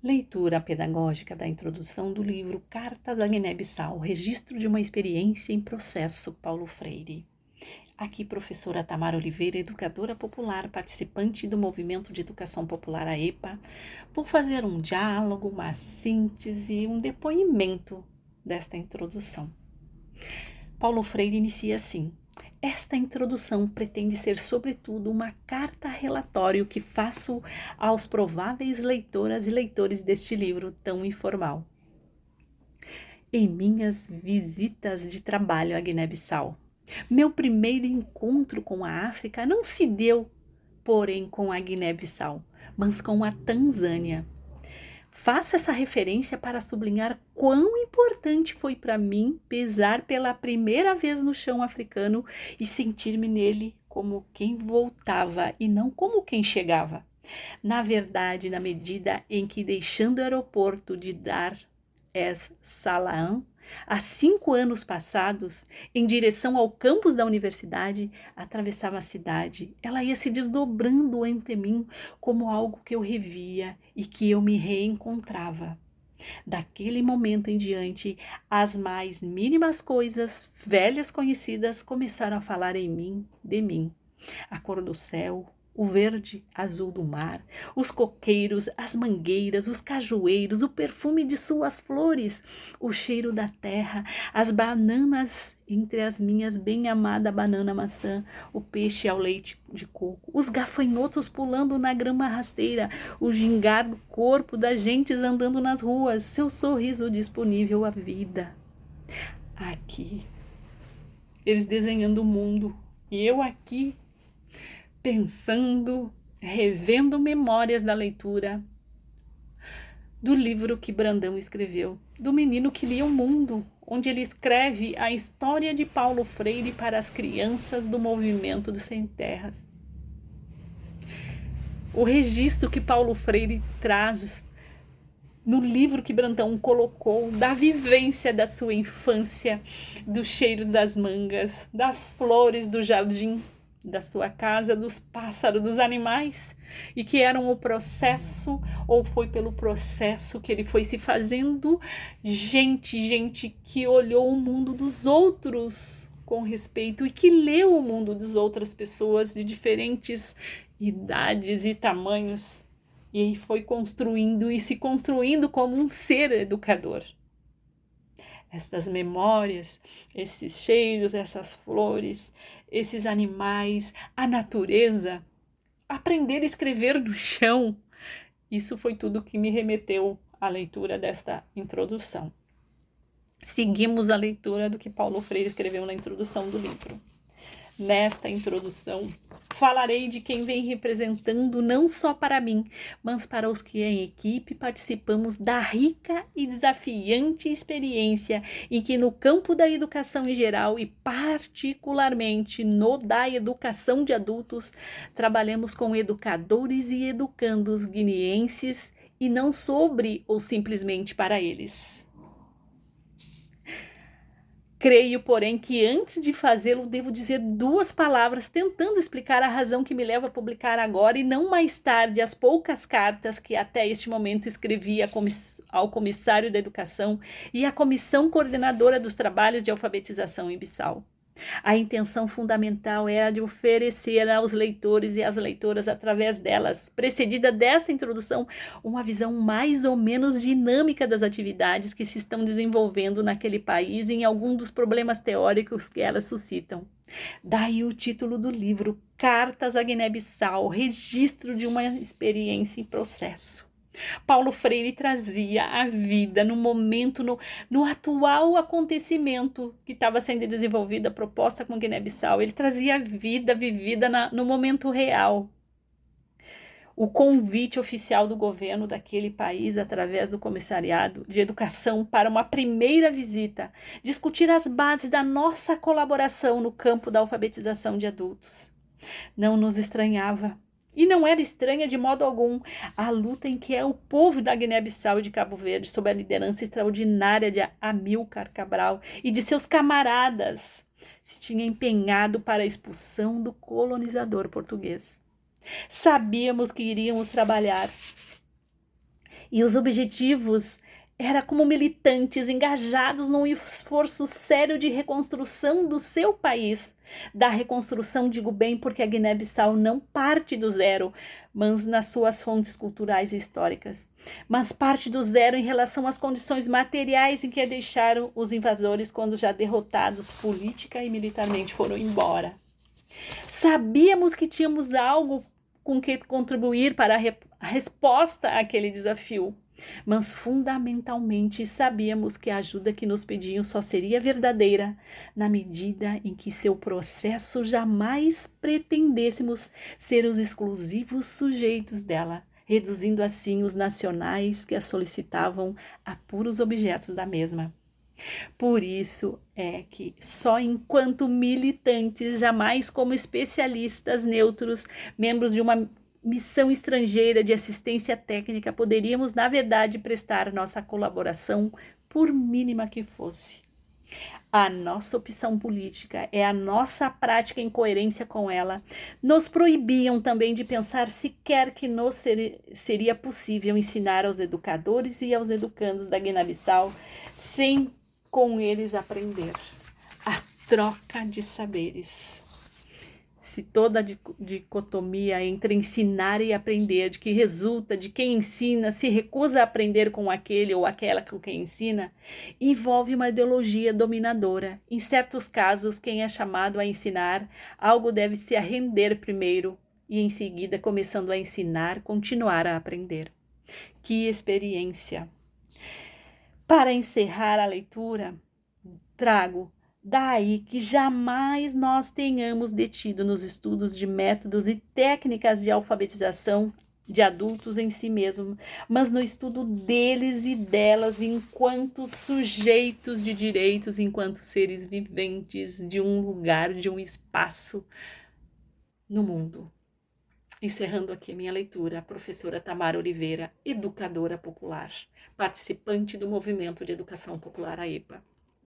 Leitura pedagógica da introdução do livro Cartas à Guiné-Bissau, registro de uma experiência em processo, Paulo Freire. Aqui, professora Tamara Oliveira, educadora popular, participante do Movimento de Educação Popular AEPA, vou fazer um diálogo, uma síntese, um depoimento desta introdução. Paulo Freire inicia assim: esta introdução pretende ser, sobretudo, uma carta-relatório que faço aos prováveis leitoras e leitores deste livro tão informal. Em minhas visitas de trabalho à Guiné-Bissau, meu primeiro encontro com a África não se deu, porém, com a Guiné-Bissau, mas com a Tanzânia. Faço essa referência para sublinhar quão importante foi para mim pisar pela primeira vez no chão africano e sentir-me nele como quem voltava e não como quem chegava. Na verdade, na medida em que, deixando o aeroporto de Dar es Salaam, há 5 anos passados, em direção ao campus da universidade, atravessava a cidade. Ela ia se desdobrando ante mim como algo que eu revia e que eu me reencontrava. Daquele momento em diante, as mais mínimas coisas, velhas conhecidas, começaram a falar em mim, de mim. A cor do céu, o verde azul do mar, os coqueiros, as mangueiras, os cajueiros, o perfume de suas flores, o cheiro da terra, as bananas entre as minhas bem amada banana maçã, o peixe ao leite de coco, os gafanhotos pulando na grama rasteira, o gingar do corpo das gentes andando nas ruas, seu sorriso disponível à vida. Aqui, eles desenhando o mundo e eu aqui, pensando, revendo memórias da leitura do livro que Brandão escreveu, do menino que lia o mundo, onde ele escreve a história de Paulo Freire para as crianças do movimento dos sem terras. O registro que Paulo Freire traz no livro que Brandão colocou, da vivência da sua infância, do cheiro das mangas, das flores do jardim, da sua casa, dos pássaros, dos animais, e que eram o processo, ou foi pelo processo que ele foi se fazendo gente que olhou o mundo dos outros com respeito e que leu o mundo das outras pessoas de diferentes idades e tamanhos, e foi construindo e se construindo como um ser educador. Essas memórias, esses cheiros, essas flores, esses animais, a natureza, aprender a escrever no chão, isso foi tudo que me remeteu à leitura desta introdução. Seguimos a leitura do que Paulo Freire escreveu na introdução do livro. Nesta introdução, falarei de quem vem representando não só para mim, mas para os que em equipe participamos da rica e desafiante experiência em que no campo da educação em geral e particularmente no da educação de adultos, trabalhamos com educadores e educandos guineenses e não sobre ou simplesmente para eles. Creio, porém, que antes de fazê-lo devo dizer 2 palavras tentando explicar a razão que me leva a publicar agora e não mais tarde as poucas cartas que até este momento escrevi ao Comissário da Educação e à Comissão Coordenadora dos Trabalhos de Alfabetização em Bissau. A intenção fundamental era de oferecer aos leitores e às leitoras, através delas, precedida desta introdução, uma visão mais ou menos dinâmica das atividades que se estão desenvolvendo naquele país e em algum dos problemas teóricos que elas suscitam. Daí o título do livro, Cartas à Guiné-Bissau, registro de uma experiência em processo. Paulo Freire trazia a vida no momento, no atual acontecimento que estava sendo desenvolvida, a proposta com Guiné-Bissau. Ele trazia a vida vivida no momento real. O convite oficial do governo daquele país, através do Comissariado de Educação, para uma primeira visita, discutir as bases da nossa colaboração no campo da alfabetização de adultos. Não nos estranhava. E não era estranha de modo algum a luta em que o povo da Guiné-Bissau e de Cabo Verde, sob a liderança extraordinária de Amílcar Cabral e de seus camaradas, se tinha empenhado para a expulsão do colonizador português. Sabíamos que iríamos trabalhar E os objetivos era como militantes engajados num esforço sério de reconstrução do seu país. Da reconstrução, digo bem, porque a Guiné-Bissau não parte do zero, mas nas suas fontes culturais e históricas, mas parte do zero em relação às condições materiais em que a deixaram os invasores quando já derrotados política e militarmente foram embora. Sabíamos que tínhamos algo com que contribuir para a resposta àquele desafio, mas fundamentalmente sabíamos que a ajuda que nos pediam só seria verdadeira na medida em que seu processo jamais pretendêssemos ser os exclusivos sujeitos dela, reduzindo assim os nacionais que a solicitavam a puros objetos da mesma. Por isso é que só enquanto militantes, jamais como especialistas neutros, membros de uma missão estrangeira de assistência técnica, poderíamos, na verdade, prestar nossa colaboração, por mínima que fosse. A nossa opção política é a nossa prática em coerência com ela. Nos proibiam também de pensar sequer que nos seria possível ensinar aos educadores e aos educandos da Guiné-Bissau sem com eles aprender. A troca de saberes. Se toda a dicotomia entre ensinar e aprender, de que resulta de quem ensina se recusa a aprender com aquele ou aquela com quem ensina, envolve uma ideologia dominadora. Em certos casos, quem é chamado a ensinar algo deve se arrender primeiro e, em seguida, começando a ensinar, continuar a aprender. Que experiência! Para encerrar a leitura, trago daí que jamais nós tenhamos detido nos estudos de métodos e técnicas de alfabetização de adultos em si mesmos, mas no estudo deles e delas enquanto sujeitos de direitos, enquanto seres viventes de um lugar, de um espaço no mundo. Encerrando aqui a minha leitura, a professora Tamara Oliveira, educadora popular, participante do Movimento de Educação Popular AEPA.